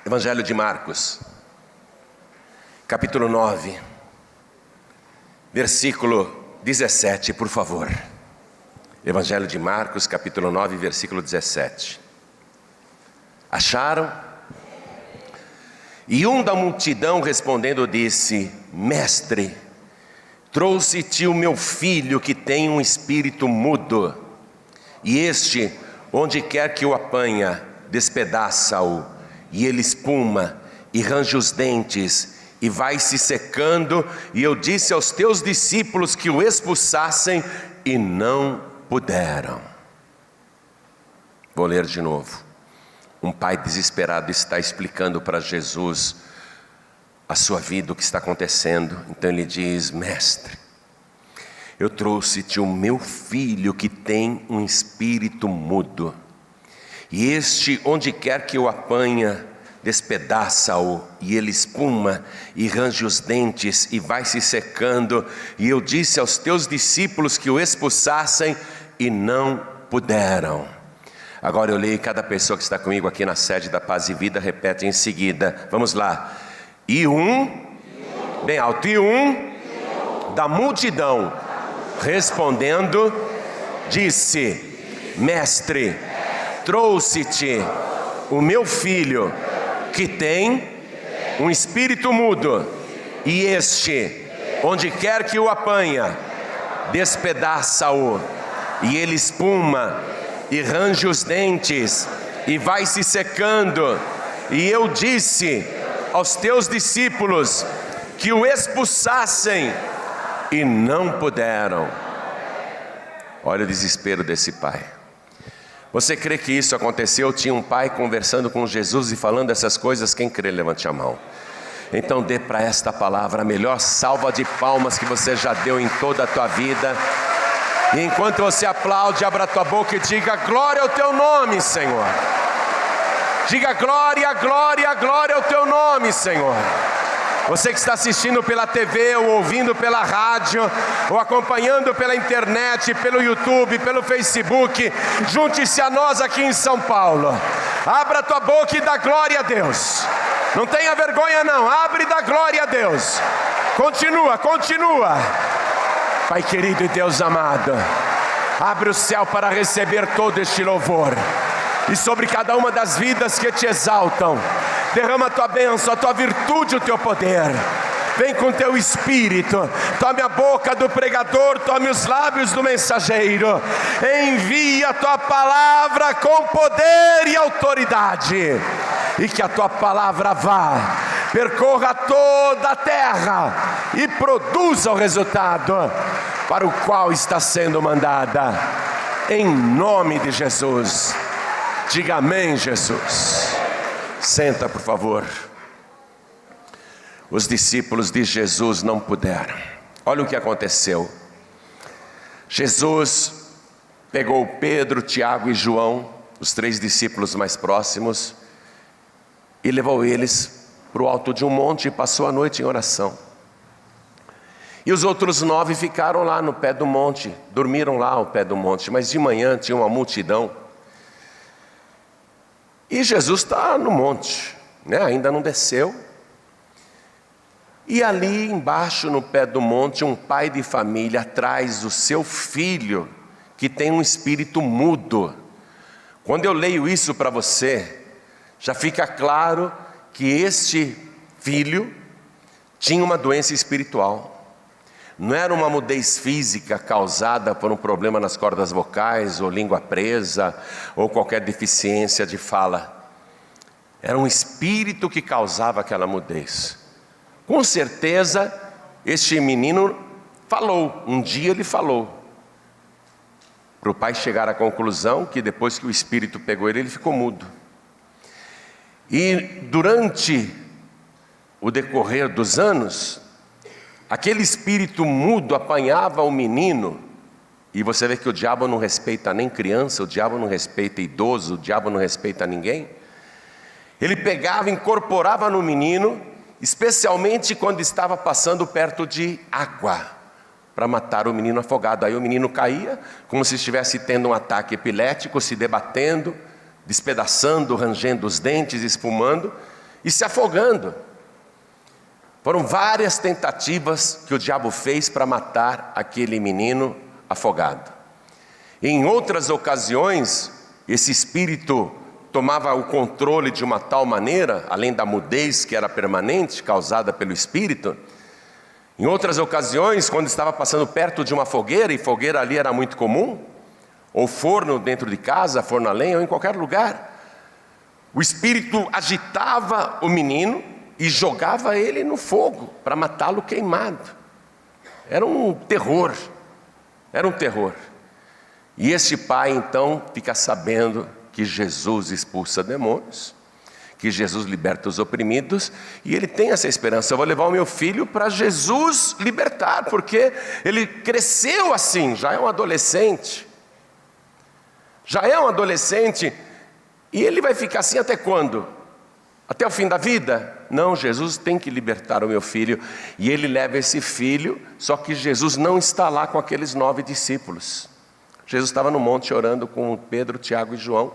Evangelho de Marcos, capítulo 9, versículo 17, por favor. Evangelho de Marcos, capítulo 9, versículo 17. Acharam? E um da multidão respondendo disse: Mestre, trouxe-te o meu filho que tem um espírito mudo, e este, onde quer que o apanha, despedaça-o, e ele espuma e range os dentes e vai se secando, e eu disse aos teus discípulos que o expulsassem e não puderam. Vou ler de novo. Um pai desesperado está explicando para Jesus a sua vida, o que está acontecendo. Então ele diz: Mestre, eu trouxe-te o meu filho que tem um espírito mudo, e este, onde quer que o apanha, despedaça-o, e ele espuma e range os dentes e vai se secando, e eu disse aos teus discípulos que o expulsassem e não puderam. Agora eu leio, cada pessoa que está comigo aqui na sede da Paz e Vida repete em seguida. Vamos lá. Bem alto, da multidão respondendo disse: Mestre, trouxe-te o meu filho que tem um espírito mudo, e este, onde quer que o apanha, despedaça-o, e ele espuma e range os dentes e vai se secando, e eu disse aos teus discípulos que o expulsassem e não puderam. Olha o desespero desse pai. Você crê que isso aconteceu? Tinha um pai conversando com Jesus e falando essas coisas? Quem crê, levante a mão. Então dê para esta palavra a melhor salva de palmas que você já deu em toda a tua vida. E enquanto você aplaude, abra a tua boca e diga: glória ao teu nome, Senhor. Diga: glória, glória, glória ao teu nome, Senhor. Você que está assistindo pela TV, ou ouvindo pela rádio, ou acompanhando pela internet, pelo YouTube, pelo Facebook, junte-se a nós aqui em São Paulo. Abra a tua boca e dá glória a Deus. Não tenha vergonha não, abre e dá glória a Deus. Continua. Pai querido e Deus amado, abre o céu para receber todo este louvor. E sobre cada uma das vidas que te exaltam, derrama a tua bênção, a tua virtude, o teu poder. Vem com teu espírito, tome a boca do pregador, tome os lábios do mensageiro. Envia a tua palavra com poder e autoridade, e que a tua palavra vá, percorra toda a terra e produza o resultado para o qual está sendo mandada. Em nome de Jesus. Diga amém, Jesus. Senta, por favor. Os discípulos de Jesus não puderam. Olha o que aconteceu. Jesus pegou Pedro, Tiago e João, os 3 discípulos mais próximos, e levou eles para o alto de um monte e passou a noite em oração. E os outros 9 ficaram lá no pé do monte, dormiram lá ao pé do monte, mas de manhã tinha uma multidão. E Jesus está no monte, ainda não desceu. E ali embaixo no pé do monte, um pai de família traz o seu filho, que tem um espírito mudo. Quando eu leio isso para você, já fica claro que este filho tinha uma doença espiritual. Não era uma mudez física causada por um problema nas cordas vocais, ou língua presa, ou qualquer deficiência de fala. Era um espírito que causava aquela mudez. Com certeza, este menino falou, um dia ele falou. Para o pai chegar à conclusão que depois que o espírito pegou ele ficou mudo. E durante o decorrer dos anos, aquele espírito mudo apanhava o menino, e você vê que o diabo não respeita nem criança, o diabo não respeita idoso, o diabo não respeita ninguém. Ele pegava, incorporava no menino, especialmente quando estava passando perto de água, para matar o menino afogado. Aí o menino caía, como se estivesse tendo um ataque epilético, se debatendo, despedaçando, rangendo os dentes, espumando, e se afogando. Foram várias tentativas que o diabo fez para matar aquele menino afogado. Em outras ocasiões, esse espírito tomava o controle de uma tal maneira, além da mudez que era permanente, causada pelo espírito. Em outras ocasiões, quando estava passando perto de uma fogueira, e fogueira ali era muito comum, ou forno dentro de casa, forno a lenha, ou em qualquer lugar, o espírito agitava o menino e jogava ele no fogo, para matá-lo queimado. Era um terror, era um terror. E este pai então fica sabendo que Jesus expulsa demônios, que Jesus liberta os oprimidos, e ele tem essa esperança: eu vou levar o meu filho para Jesus libertar, porque ele cresceu assim, já é um adolescente, e ele vai ficar assim até quando? Até o fim da vida? Não, Jesus tem que libertar o meu filho. E ele leva esse filho, só que Jesus não está lá com aqueles 9 discípulos. Jesus estava no monte orando com Pedro, Tiago e João.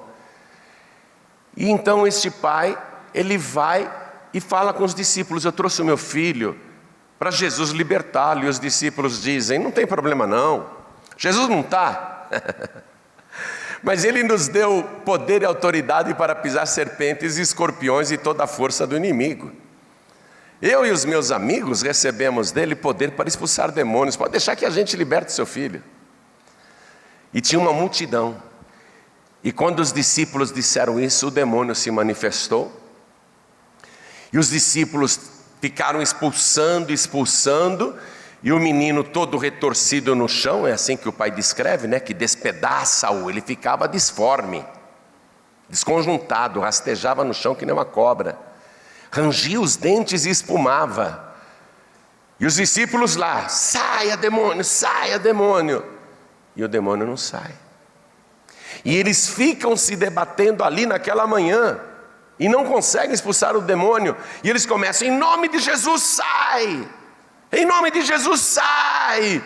E então este pai, ele vai e fala com os discípulos: eu trouxe o meu filho para Jesus libertá-lo. E os discípulos dizem: não tem problema não, Jesus não está. Mas ele nos deu poder e autoridade para pisar serpentes e escorpiões e toda a força do inimigo. Eu e os meus amigos recebemos dele poder para expulsar demônios. Pode deixar que a gente liberte seu filho. E tinha uma multidão. E quando os discípulos disseram isso, o demônio se manifestou. E os discípulos ficaram expulsando, e o menino todo retorcido no chão, é assim que o pai descreve, né? Que despedaça-o, ele ficava disforme, desconjuntado, rastejava no chão que nem uma cobra, rangia os dentes e espumava. E os discípulos lá: saia demônio, e o demônio não sai. E eles ficam se debatendo ali naquela manhã, e não conseguem expulsar o demônio, e eles começam: em nome de Jesus, sai! Em nome de Jesus, sai!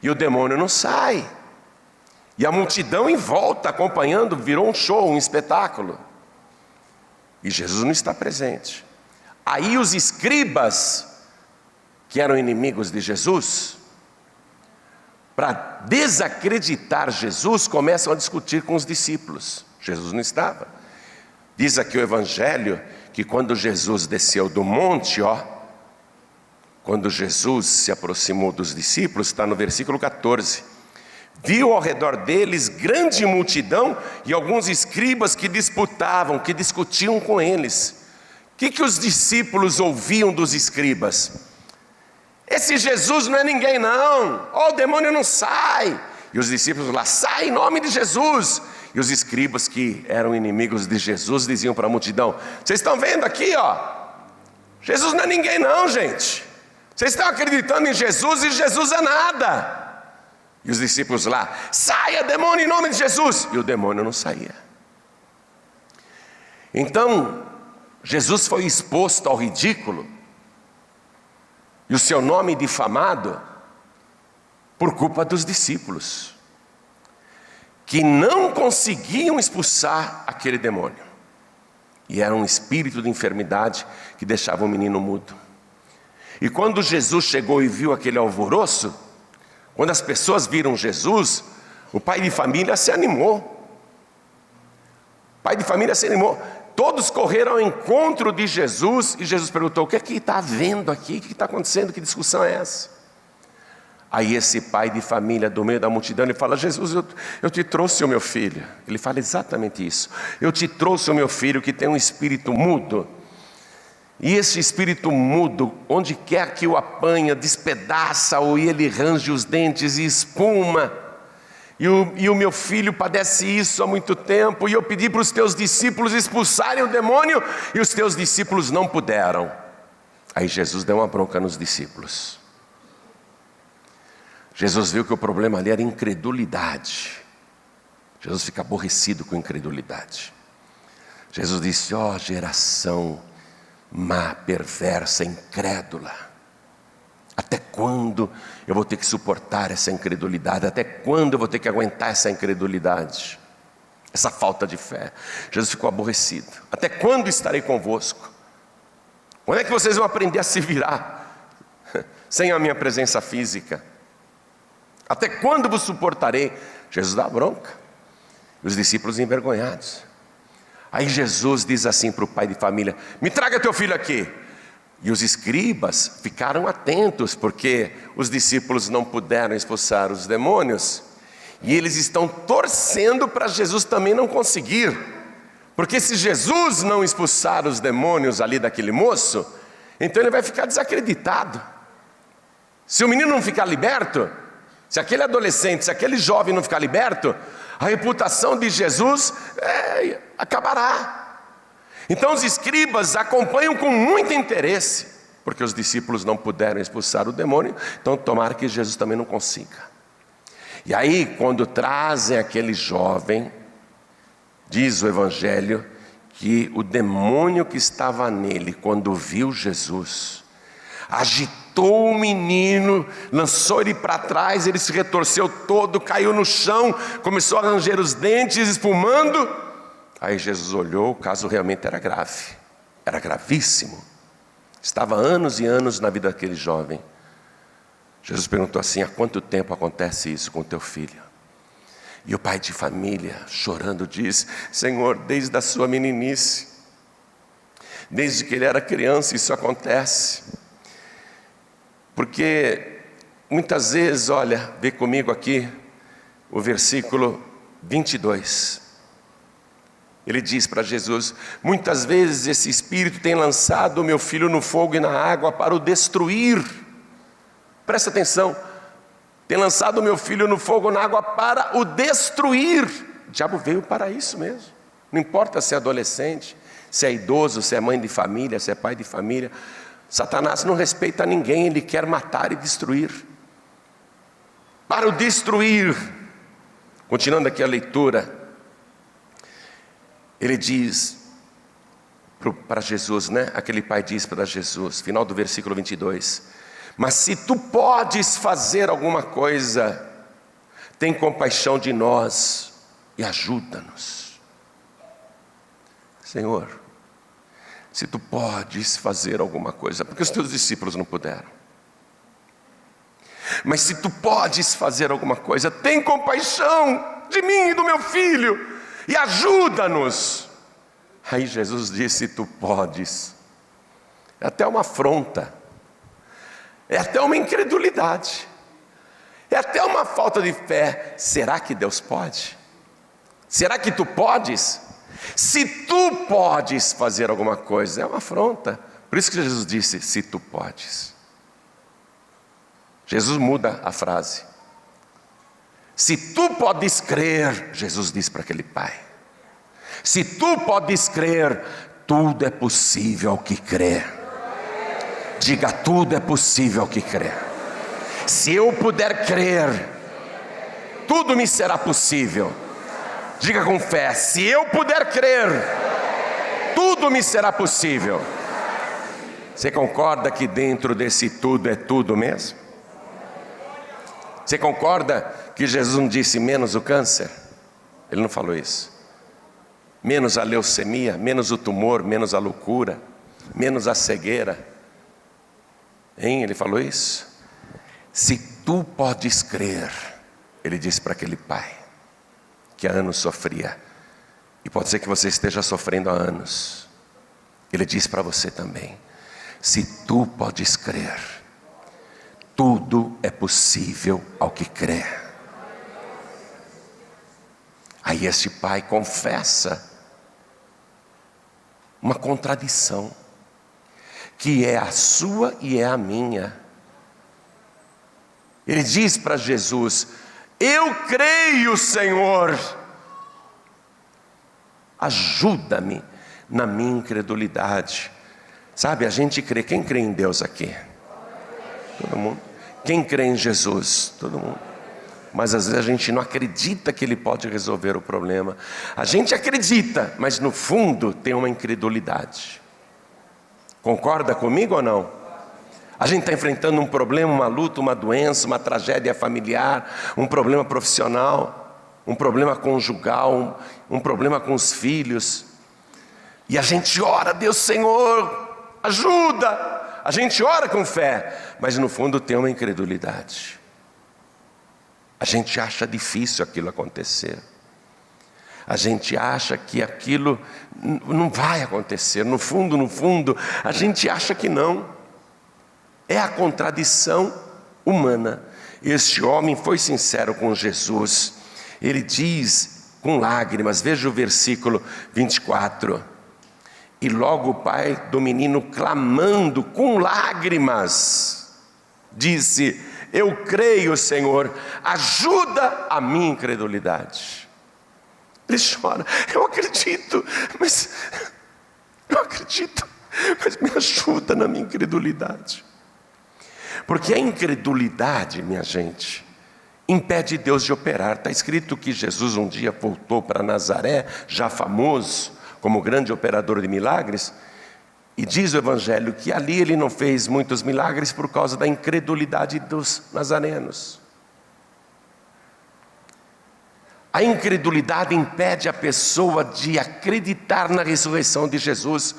E o demônio não sai. E a multidão em volta acompanhando, virou um show, um espetáculo. E Jesus não está presente. Aí os escribas, que eram inimigos de Jesus, para desacreditar Jesus, começam a discutir com os discípulos. Jesus não estava. Diz aqui o Evangelho que quando Jesus desceu do monte, quando Jesus se aproximou dos discípulos, está no versículo 14, viu ao redor deles grande multidão e alguns escribas que disputavam, que discutiam com eles. O que os discípulos ouviam dos escribas? Esse Jesus não é ninguém não, o demônio não sai. E os discípulos lá: sai em nome de Jesus. E os escribas, que eram inimigos de Jesus, diziam para a multidão: vocês estão vendo aqui, Jesus não é ninguém não, gente. Vocês estão acreditando em Jesus e Jesus é nada. E os discípulos lá: saia demônio em nome de Jesus. E o demônio não saía. Então Jesus foi exposto ao ridículo e o seu nome difamado por culpa dos discípulos, que não conseguiam expulsar aquele demônio. E era um espírito de enfermidade que deixava o menino mudo. E quando Jesus chegou e viu aquele alvoroço, quando as pessoas viram Jesus, o pai de família se animou. Todos correram ao encontro de Jesus, e Jesus perguntou: o que é que está havendo aqui? O que está acontecendo? Que discussão é essa? Aí esse pai de família, do meio da multidão, ele fala: Jesus, eu te trouxe o meu filho. Ele fala exatamente isso: eu te trouxe o meu filho que tem um espírito mudo. E esse espírito mudo, onde quer que o apanha, despedaça-o, e ele range os dentes e espuma. E o meu filho padece isso há muito tempo, e eu pedi para os teus discípulos expulsarem o demônio, e os teus discípulos não puderam. Aí Jesus deu uma bronca nos discípulos. Jesus viu que o problema ali era incredulidade. Jesus fica aborrecido com incredulidade. Jesus disse: geração má, perversa, incrédula, até quando eu vou ter que suportar essa incredulidade? Até quando eu vou ter que aguentar essa incredulidade, essa falta de fé? Jesus ficou aborrecido. Até quando estarei convosco? Quando é que vocês vão aprender a se virar sem a minha presença física? Até quando vos suportarei? Jesus dá bronca. Os discípulos envergonhados. Aí Jesus diz assim para o pai de família: me traga teu filho aqui. E os escribas ficaram atentos, porque os discípulos não puderam expulsar os demônios. E eles estão torcendo para Jesus também não conseguir. Porque se Jesus não expulsar os demônios ali daquele moço, então ele vai ficar desacreditado. Se o menino não ficar liberto, se aquele adolescente, se aquele jovem não ficar liberto, a reputação de Jesus acabará. Então os escribas acompanham com muito interesse, porque os discípulos não puderam expulsar o demônio, então tomara que Jesus também não consiga. E aí, quando trazem aquele jovem, diz o Evangelho, que o demônio que estava nele, quando viu Jesus, agitou o menino, lançou ele para trás, ele se retorceu todo, caiu no chão, começou a ranger os dentes, espumando. Aí Jesus olhou, o caso realmente era grave, era gravíssimo. Estava anos e anos na vida daquele jovem. Jesus perguntou assim: há quanto tempo acontece isso com o teu filho? E o pai de família, chorando, diz: Senhor, desde a sua meninice, desde que ele era criança isso acontece. Porque muitas vezes, olha, vê comigo aqui o versículo 22. Ele diz para Jesus: muitas vezes esse espírito tem lançado o meu filho no fogo e na água para o destruir. Presta atenção, tem lançado o meu filho no fogo e na água para o destruir. O diabo veio para isso mesmo. Não importa se é adolescente, se é idoso, se é mãe de família, se é pai de família. Satanás não respeita ninguém, ele quer matar e destruir. Para o destruir. Continuando aqui a leitura, ele diz para Jesus, né? Aquele pai diz para Jesus, final do versículo 22, mas se tu podes fazer alguma coisa, tem compaixão de nós e ajuda-nos. Senhor, se tu podes fazer alguma coisa, porque os teus discípulos não puderam, mas se tu podes fazer alguma coisa, tem compaixão de mim e do meu filho e ajuda-nos. Aí Jesus disse: tu podes. É até uma afronta, é até uma incredulidade, é até uma falta de fé. Será que Deus pode? Será que tu podes? Se tu podes fazer alguma coisa, é uma afronta. Por isso que Jesus disse: se tu podes. Jesus muda a frase. Se tu podes crer, Jesus diz para aquele pai, se tu podes crer, tudo é possível ao que crê. Diga: tudo é possível ao que crê. Se eu puder crer, tudo me será possível. Diga com fé: se eu puder crer, tudo me será possível. Você concorda que dentro desse tudo é tudo mesmo? Você concorda que Jesus não disse menos o câncer? Ele não falou isso. Menos a leucemia, menos o tumor, menos a loucura, menos a cegueira. Hein? Ele falou isso? Se tu podes crer, ele disse para aquele pai, que há anos sofria, e pode ser que você esteja sofrendo há anos, ele diz para você também: se tu podes crer, tudo é possível ao que crê. Aí este pai confessa uma contradição, que é a sua e é a minha. Ele diz para Jesus: eu creio, Senhor, ajuda-me na minha incredulidade. Sabe, a gente crê. Quem crê em Deus aqui? Todo mundo. Quem crê em Jesus? Todo mundo. Mas às vezes a gente não acredita que Ele pode resolver o problema. A gente acredita, mas no fundo tem uma incredulidade. Concorda comigo ou não? A gente está enfrentando um problema, uma luta, uma doença, uma tragédia familiar, um problema profissional, um problema conjugal, um problema com os filhos. E a gente ora: Deus, Senhor, ajuda. A gente ora com fé, mas no fundo tem uma incredulidade. A gente acha difícil aquilo acontecer. A gente acha que aquilo não vai acontecer. No fundo, a gente acha que não. É a contradição humana. Este homem foi sincero com Jesus. Ele diz com lágrimas, veja o versículo 24. E logo o pai do menino, clamando com lágrimas, disse: eu creio, Senhor, ajuda a minha incredulidade. Ele chora: eu acredito, mas me ajuda na minha incredulidade. Porque a incredulidade, minha gente, impede Deus de operar. Está escrito que Jesus um dia voltou para Nazaré, já famoso como grande operador de milagres, e diz o Evangelho que ali ele não fez muitos milagres por causa da incredulidade dos nazarenos. A incredulidade impede a pessoa de acreditar na ressurreição de Jesus.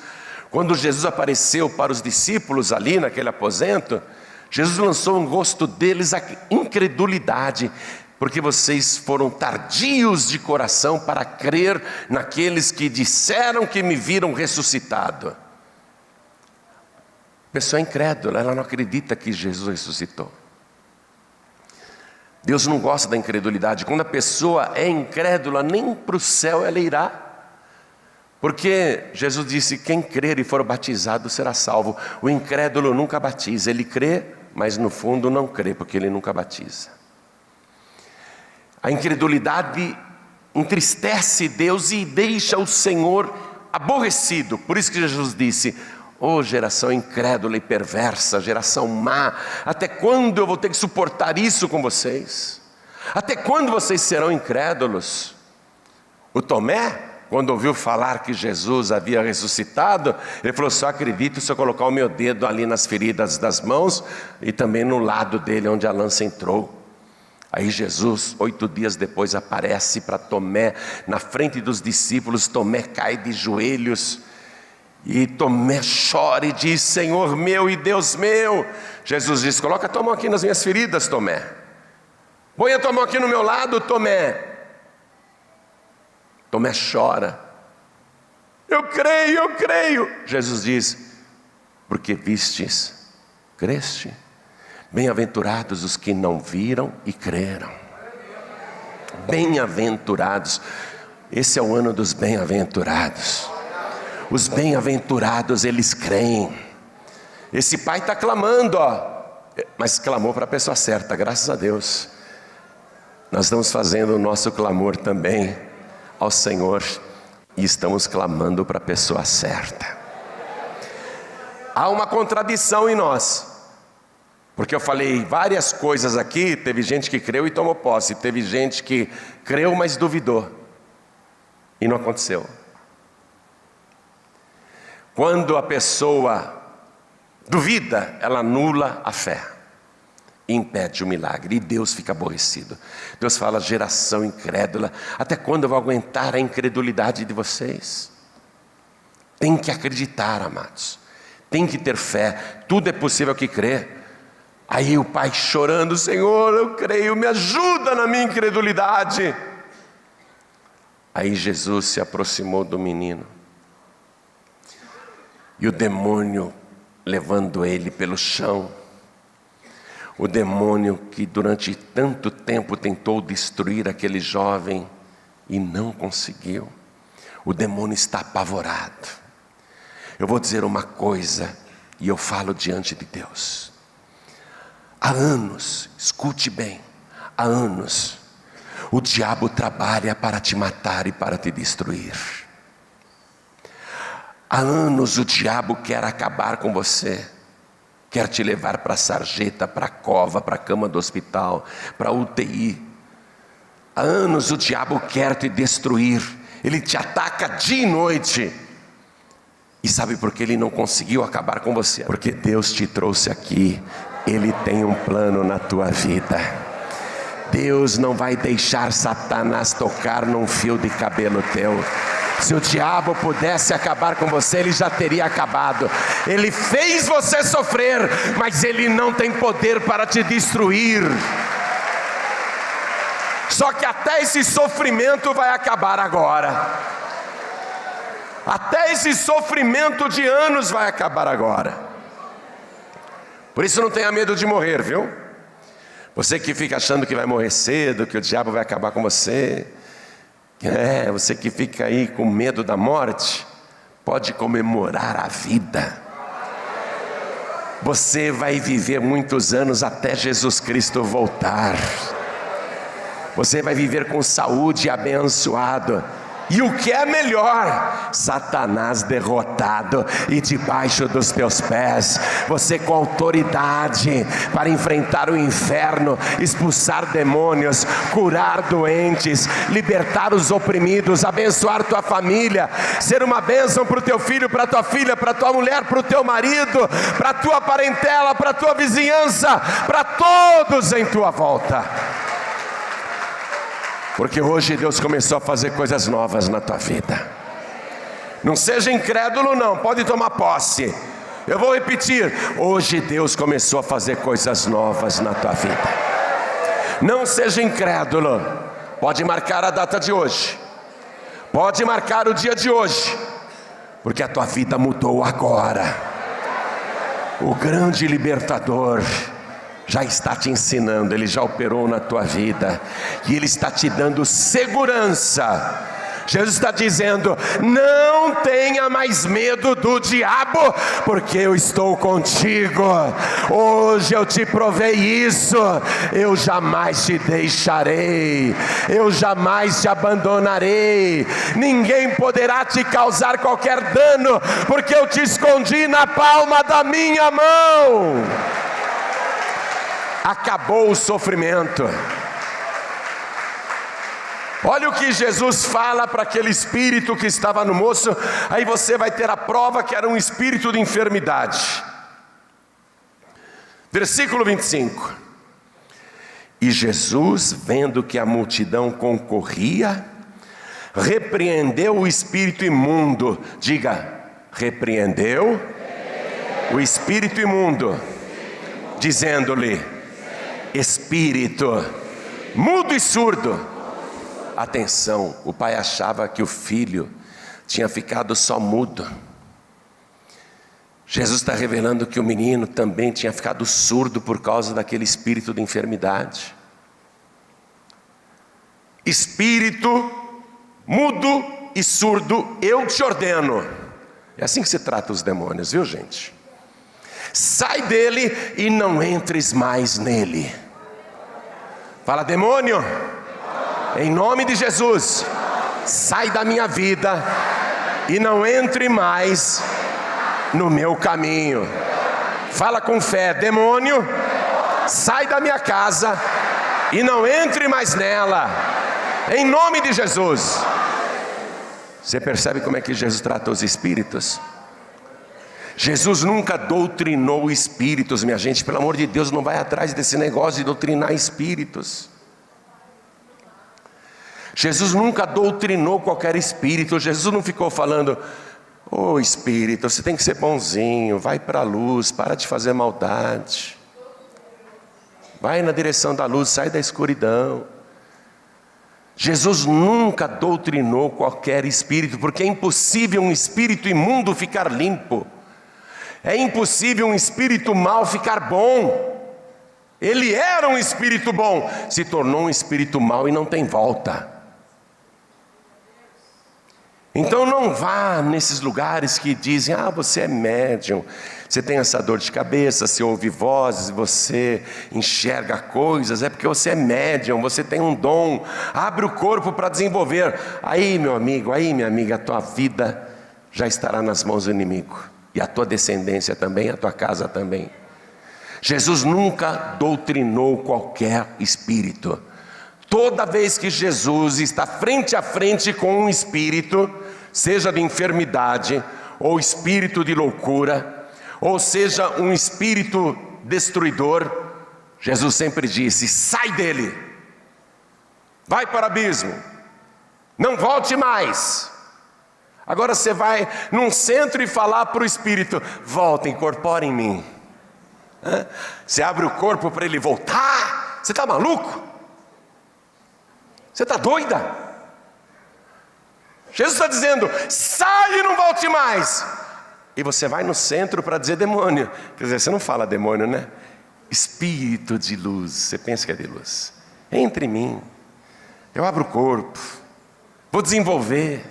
Quando Jesus apareceu para os discípulos ali naquele aposento, Jesus lançou no rosto deles a incredulidade, porque vocês foram tardios de coração para crer naqueles que disseram que me viram ressuscitado. A pessoa é incrédula, ela não acredita que Jesus ressuscitou. Deus não gosta da incredulidade. Quando a pessoa é incrédula, nem para o céu ela irá. Porque Jesus disse: quem crer e for batizado será salvo. O incrédulo nunca batiza, ele crê, mas no fundo não crê, porque ele nunca batiza. A incredulidade entristece Deus e deixa o Senhor aborrecido. Por isso que Jesus disse: ô geração incrédula e perversa, geração má, até quando eu vou ter que suportar isso com vocês? Até quando vocês serão incrédulos? O Tomé, quando ouviu falar que Jesus havia ressuscitado, ele falou: só acredito se eu colocar o meu dedo ali nas feridas das mãos e também no lado dele onde a lança entrou. Aí Jesus, 8 dias depois, aparece para Tomé, na frente dos discípulos. Tomé cai de joelhos, e Tomé chora e diz: Senhor meu e Deus meu. Jesus diz: coloca a tua mão aqui nas minhas feridas, Tomé. Põe a tua mão aqui no meu lado, Tomé. Tomé chora: eu creio. Jesus diz: porque vistes, creste. Bem-aventurados os que não viram e creram. Bem-aventurados. Esse é o ano dos bem-aventurados. Os bem-aventurados, eles creem. Esse pai está clamando, mas clamou para a pessoa certa, graças a Deus. Nós estamos fazendo o nosso clamor também ao Senhor, e estamos clamando para a pessoa certa. Há uma contradição em nós, porque eu falei várias coisas aqui. Teve gente que creu e tomou posse, teve gente que creu mas duvidou, e não aconteceu. Quando a pessoa duvida, ela anula a fé e impede o milagre, e Deus fica aborrecido. Deus fala: geração incrédula, até quando eu vou aguentar a incredulidade de vocês? Tem que acreditar, amados, tem que ter fé, tudo é possível que crê. Aí o pai chorando: Senhor, eu creio, me ajuda na minha incredulidade. Aí Jesus se aproximou do menino, e o demônio levando ele pelo chão, o demônio que durante tanto tempo tentou destruir aquele jovem e não conseguiu, o demônio está apavorado. Eu vou dizer uma coisa, e eu falo diante de Deus: há anos, escute bem, há anos o diabo trabalha para te matar e para te destruir. Há anos o diabo quer acabar com você, quer te levar para a sarjeta, para a cova, para a cama do hospital, para a UTI. Há anos o diabo quer te destruir, ele te ataca dia e noite. E sabe por que ele não conseguiu acabar com você? Porque Deus te trouxe aqui, Ele tem um plano na tua vida. Deus não vai deixar Satanás tocar num fio de cabelo teu. Se o diabo pudesse acabar com você, ele já teria acabado. Ele fez você sofrer, mas ele não tem poder para te destruir. Só que até esse sofrimento vai acabar agora. Até esse sofrimento de anos vai acabar agora. Por isso não tenha medo de morrer, viu? Você que fica achando que vai morrer cedo, que o diabo vai acabar com você. Você que fica aí com medo da morte, pode comemorar a vida. Você vai viver muitos anos até Jesus Cristo voltar. Você vai viver com saúde abençoado. E o que é melhor? Satanás derrotado e debaixo dos teus pés. Você com autoridade para enfrentar o inferno, expulsar demônios, curar doentes, libertar os oprimidos, abençoar tua família, ser uma bênção para o teu filho, para a tua filha, para a tua mulher, para o teu marido, para a tua parentela, para a tua vizinhança, para todos em tua volta. Porque hoje Deus começou a fazer coisas novas na tua vida. Não seja incrédulo não, pode tomar posse. Eu vou repetir, hoje Deus começou a fazer coisas novas na tua vida. Não seja incrédulo, pode marcar a data de hoje. Pode marcar o dia de hoje. Porque a tua vida mudou agora. O grande libertador já está te ensinando, Ele já operou na tua vida, e Ele está te dando segurança. Jesus está dizendo, não tenha mais medo do diabo, porque eu estou contigo. Hoje eu te provei isso, eu jamais te deixarei, eu jamais te abandonarei, ninguém poderá te causar qualquer dano, porque eu te escondi na palma da minha mão. Acabou o sofrimento. Olha o que Jesus fala para aquele espírito que estava no moço. Aí você vai ter a prova que era um espírito de enfermidade. Versículo 25. E Jesus, vendo que a multidão concorria, repreendeu o espírito imundo. Diga, repreendeu o espírito imundo, dizendo-lhe, espírito mudo e surdo. Atenção, o pai achava que o filho tinha ficado só mudo. Jesus está revelando que o menino também tinha ficado surdo por causa daquele espírito de enfermidade. Espírito mudo e surdo, eu te ordeno. É assim que se trata os demônios, viu gente? Sai dele e não entres mais nele. Fala, demônio, em nome de Jesus, sai da minha vida e não entre mais no meu caminho. Fala com fé, demônio, sai da minha casa e não entre mais nela, em nome de Jesus. Você percebe como é que Jesus trata os espíritos? Jesus nunca doutrinou espíritos, minha gente, pelo amor de Deus, não vai atrás desse negócio de doutrinar espíritos. Jesus nunca doutrinou qualquer espírito. Jesus não ficou falando, ô espírito, você tem que ser bonzinho, vai para a luz, para de fazer maldade, vai na direção da luz, sai da escuridão. Jesus nunca doutrinou qualquer espírito, porque é impossível um espírito imundo ficar limpo. É impossível um espírito mau ficar bom. Ele era um espírito bom, se tornou um espírito mau e não tem volta. Então não vá nesses lugares que dizem, você é médium, você tem essa dor de cabeça, você ouve vozes, você enxerga coisas, é porque você é médium, você tem um dom, abre o corpo para desenvolver. Aí meu amigo, aí minha amiga, a tua vida já estará nas mãos do inimigo. E a tua descendência também, a tua casa também. Jesus nunca doutrinou qualquer espírito. Toda vez que Jesus está frente a frente com um espírito, seja de enfermidade, ou espírito de loucura, ou seja um espírito destruidor, Jesus sempre disse, sai dele, vai para o abismo, não volte mais. Agora você vai num centro e falar para o Espírito: volta, incorpora em mim. Você abre o corpo para ele voltar. Você está maluco? Você está doida? Jesus está dizendo: sai e não volte mais. E você vai no centro para dizer demônio. Quer dizer, você não fala demônio, né? Espírito de luz. Você pensa que é de luz. Entre em mim. Eu abro o corpo. Vou desenvolver.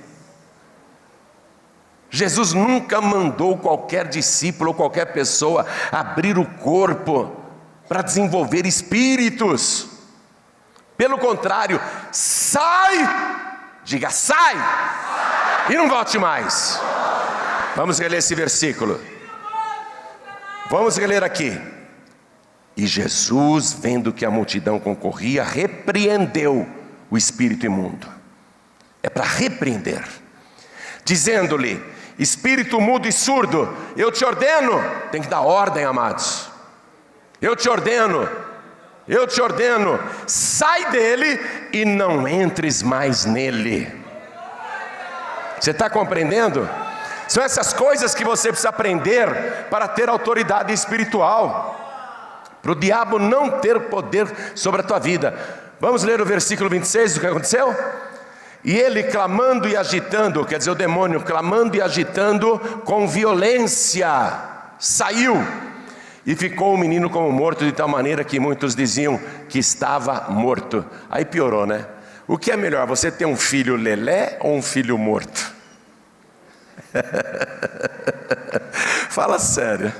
Jesus nunca mandou qualquer discípulo ou qualquer pessoa abrir o corpo para desenvolver espíritos. Pelo contrário, sai, diga sai, e não volte mais. Vamos reler esse versículo. Vamos reler aqui. E Jesus, vendo que a multidão concorria, repreendeu o espírito imundo. É para repreender, dizendo-lhe: espírito mudo e surdo, eu te ordeno. Tem que dar ordem, amados. Eu te ordeno, sai dele e não entres mais nele. Você está compreendendo? São essas coisas que você precisa aprender para ter autoridade espiritual, para o diabo não ter poder sobre a tua vida. Vamos ler o versículo 26 do que aconteceu? E ele clamando e agitando, quer dizer, o demônio clamando e agitando com violência, saiu. E ficou o menino como morto, de tal maneira que muitos diziam que estava morto. Aí piorou, né? O que é melhor, você ter um filho lelé ou um filho morto? Fala sério.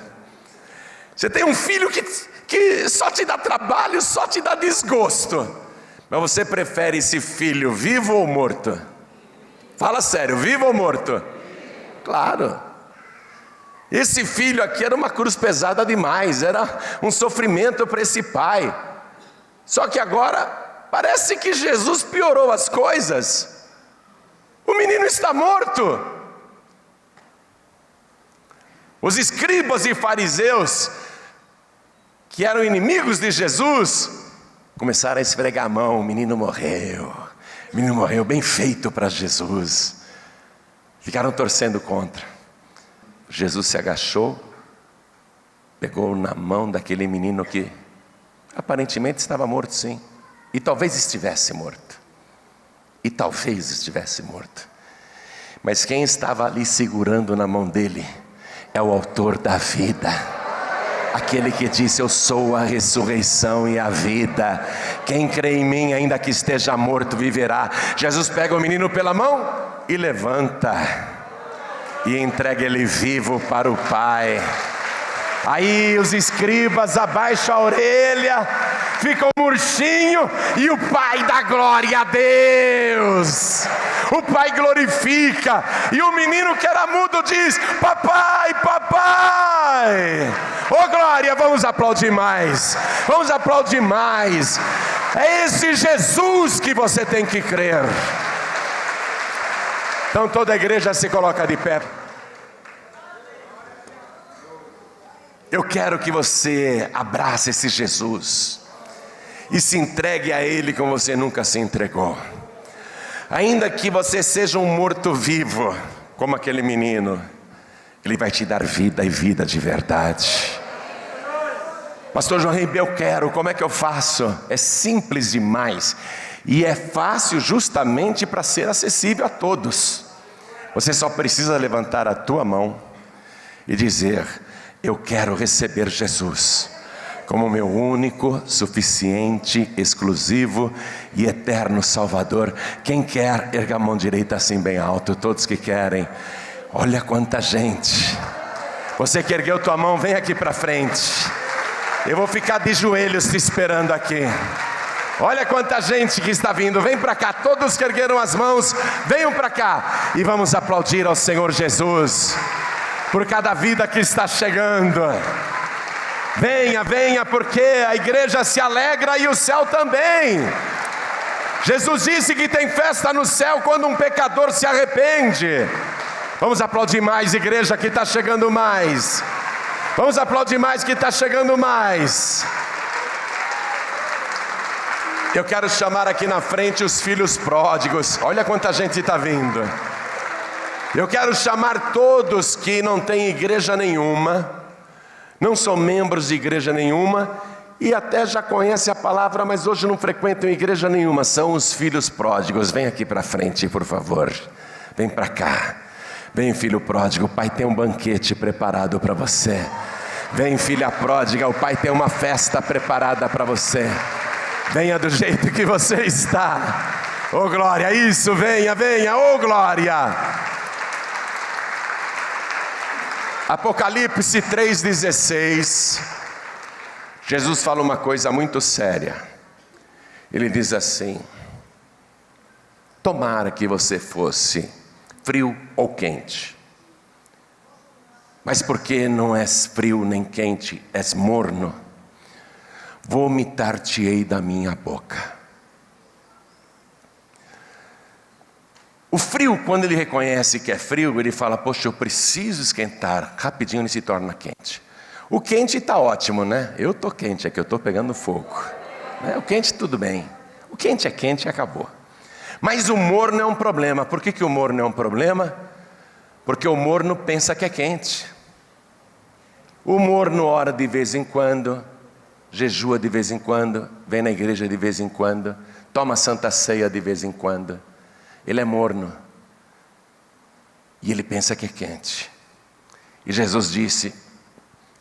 Você tem um filho que só te dá trabalho, só te dá desgosto. Mas você prefere esse filho vivo ou morto? Fala sério, vivo ou morto? Claro. Esse filho aqui era uma cruz pesada demais, era um sofrimento para esse pai. Só que agora, parece que Jesus piorou as coisas. O menino está morto. Os escribas e fariseus, que eram inimigos de Jesus, começaram a esfregar a mão. O menino morreu bem feito para Jesus. Ficaram torcendo contra. Jesus se agachou, pegou na mão daquele menino que aparentemente estava morto, sim, e talvez estivesse morto, mas quem estava ali segurando na mão dele é o autor da vida, aquele que disse: eu sou a ressurreição e a vida, quem crê em mim, ainda que esteja morto, viverá. Jesus pega o menino pela mão e levanta, e entrega ele vivo para o Pai. Aí os escribas abaixam a orelha, ficam murchinho, e o Pai dá glória a Deus. O Pai glorifica, e o menino que era mudo diz: papai, papai. Oh glória, vamos aplaudir mais. É esse Jesus que você tem que crer. Então toda a igreja se coloca de pé. Eu quero que você abrace esse Jesus e se entregue a Ele como você nunca se entregou. Ainda que você seja um morto-vivo, como aquele menino, Ele vai te dar vida, e vida de verdade. Pastor João Ribeiro, eu quero, como é que eu faço? É simples demais. E é fácil justamente para ser acessível a todos. Você só precisa levantar a tua mão e dizer: eu quero receber Jesus como meu único, suficiente, exclusivo e eterno Salvador. Quem quer, erga a mão direita assim bem alto. Todos que querem. Olha quanta gente. Você que ergueu tua mão, vem aqui para frente. Eu vou ficar de joelhos te esperando aqui. Olha quanta gente que está vindo. Vem para cá, todos que ergueram as mãos, venham para cá. E vamos aplaudir ao Senhor Jesus por cada vida que está chegando. Venha, venha, porque a igreja se alegra e o céu também. Jesus disse que tem festa no céu quando um pecador se arrepende. Vamos aplaudir mais, igreja, que está chegando mais. Vamos aplaudir mais, que está chegando mais. Eu quero chamar aqui na frente os filhos pródigos. Olha quanta gente está vindo. Eu quero chamar todos que não têm igreja nenhuma, não são membros de igreja nenhuma, e até já conhecem a palavra, mas hoje não frequentam igreja nenhuma, são os filhos pródigos. Vem aqui para frente, por favor. Vem para cá. Vem, filho pródigo, o pai tem um banquete preparado para você. Vem, filha pródiga, o pai tem uma festa preparada para você. Venha do jeito que você está. Oh glória, isso, venha, venha, oh glória. Apocalipse 3,16. Jesus fala uma coisa muito séria. Ele diz assim: tomara que você fosse frio ou quente, mas porque não és frio nem quente, és morno, vomitar-te-ei da minha boca. O frio, quando ele reconhece que é frio, ele fala: poxa, eu preciso esquentar. Rapidinho ele se torna quente. O quente está ótimo, né? Eu estou quente, é que eu estou pegando fogo. O quente tudo bem. O quente é quente e acabou. Mas o morno é um problema. Por que o morno é um problema? Porque o morno pensa que é quente. O morno ora de vez em quando, jejua de vez em quando, vem na igreja de vez em quando, toma santa ceia de vez em quando. Ele é morno. E ele pensa que é quente. E Jesus disse: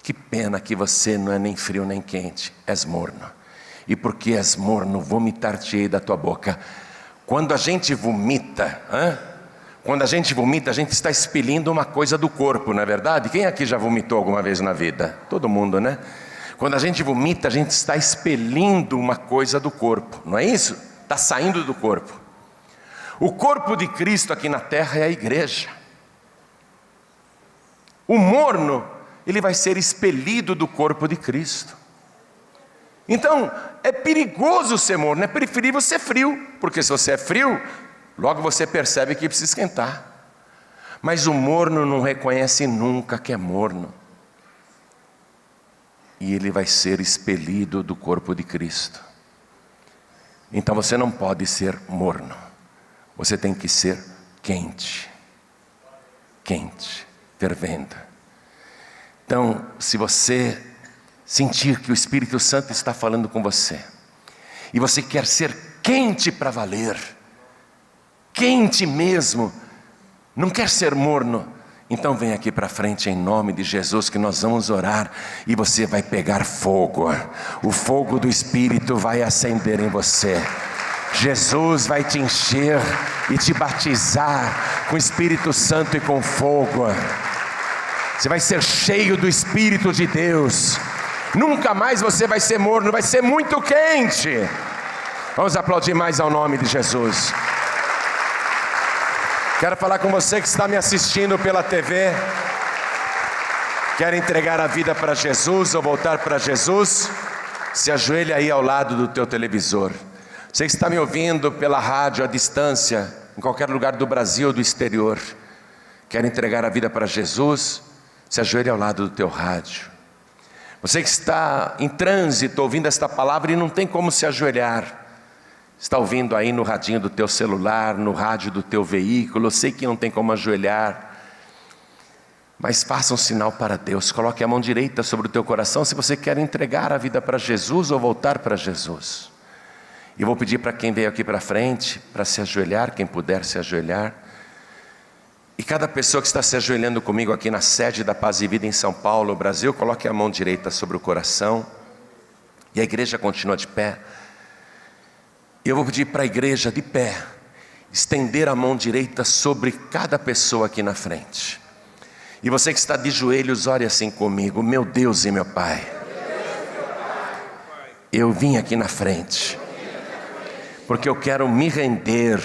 que pena que você não é nem frio nem quente, és morno. E porque és morno, vomitar-te-ei da tua boca. Quando a gente vomita, a gente está expelindo uma coisa do corpo, não é verdade? Quem aqui já vomitou alguma vez na vida? Todo mundo, né? Quando a gente vomita, a gente está expelindo uma coisa do corpo, não é isso? Está saindo do corpo. O corpo de Cristo aqui na terra é a igreja. O morno, ele vai ser expelido do corpo de Cristo. Então, é perigoso ser morno, é preferível ser frio, porque se você é frio, logo você percebe que precisa esquentar. Mas o morno não reconhece nunca que é morno. E ele vai ser expelido do corpo de Cristo. Então você não pode ser morno. Você tem que ser quente. Quente, fervendo. Então, se você sentir que o Espírito Santo está falando com você, e você quer ser quente para valer, quente mesmo, não quer ser morno, então vem aqui para frente em nome de Jesus, que nós vamos orar, e você vai pegar fogo, o fogo do Espírito vai acender em você. Jesus vai te encher e te batizar com o Espírito Santo e com fogo. Você vai ser cheio do Espírito de Deus. Nunca mais você vai ser morno, vai ser muito quente. Vamos aplaudir mais ao nome de Jesus. Quero falar com você que está me assistindo pela TV. Quer entregar a vida para Jesus ou voltar para Jesus? Se ajoelhe aí ao lado do teu televisor. Você que está me ouvindo pela rádio à distância, em qualquer lugar do Brasil ou do exterior, quer entregar a vida para Jesus? Se ajoelhe ao lado do teu rádio. Você que está em trânsito ouvindo esta palavra e não tem como se ajoelhar, está ouvindo aí no radinho do teu celular, no rádio do teu veículo, eu sei que não tem como ajoelhar, mas faça um sinal para Deus, coloque a mão direita sobre o teu coração se você quer entregar a vida para Jesus ou voltar para Jesus. E vou pedir para quem veio aqui para frente, para se ajoelhar, quem puder se ajoelhar. E cada pessoa que está se ajoelhando comigo aqui na sede da Paz e Vida em São Paulo, Brasil, coloque a mão direita sobre o coração. E a igreja continua de pé. E eu vou pedir para a igreja de pé, estender a mão direita sobre cada pessoa aqui na frente. E você que está de joelhos, ore assim comigo: meu Deus e meu Pai, eu vim aqui na frente, porque eu quero me render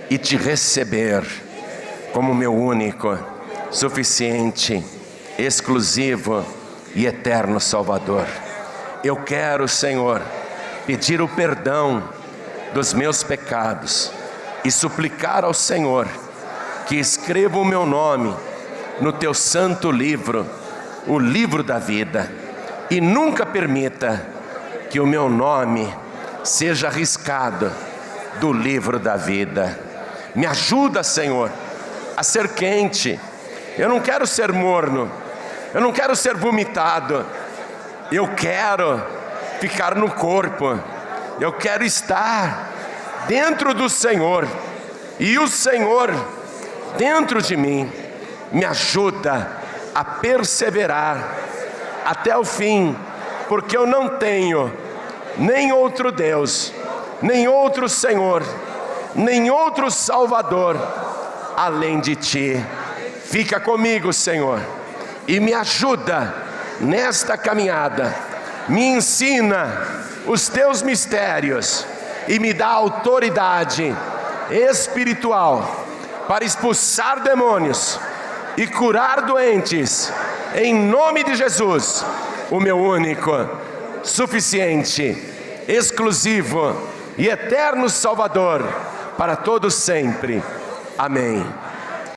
e te receber como meu único, suficiente, exclusivo e eterno Salvador. Eu quero, Senhor, pedir o perdão dos meus pecados e suplicar ao Senhor que escreva o meu nome no teu santo livro, o livro da vida, e nunca permita que o meu nome seja arriscado do livro da vida. Me ajuda, Senhor, a ser quente. Eu não quero ser morno. Eu não quero ser vomitado. Eu quero ficar no corpo. Eu quero estar dentro do Senhor. E o Senhor dentro de mim me ajuda a perseverar até o fim, porque eu não tenho nem outro Deus, nem outro Senhor, nem outro Salvador além de Ti. Fica comigo, Senhor, e me ajuda nesta caminhada. Me ensina os Teus mistérios e me dá autoridade espiritual para expulsar demônios e curar doentes, em nome de Jesus, o meu único, suficiente, exclusivo e eterno Salvador, para todos sempre. Amém.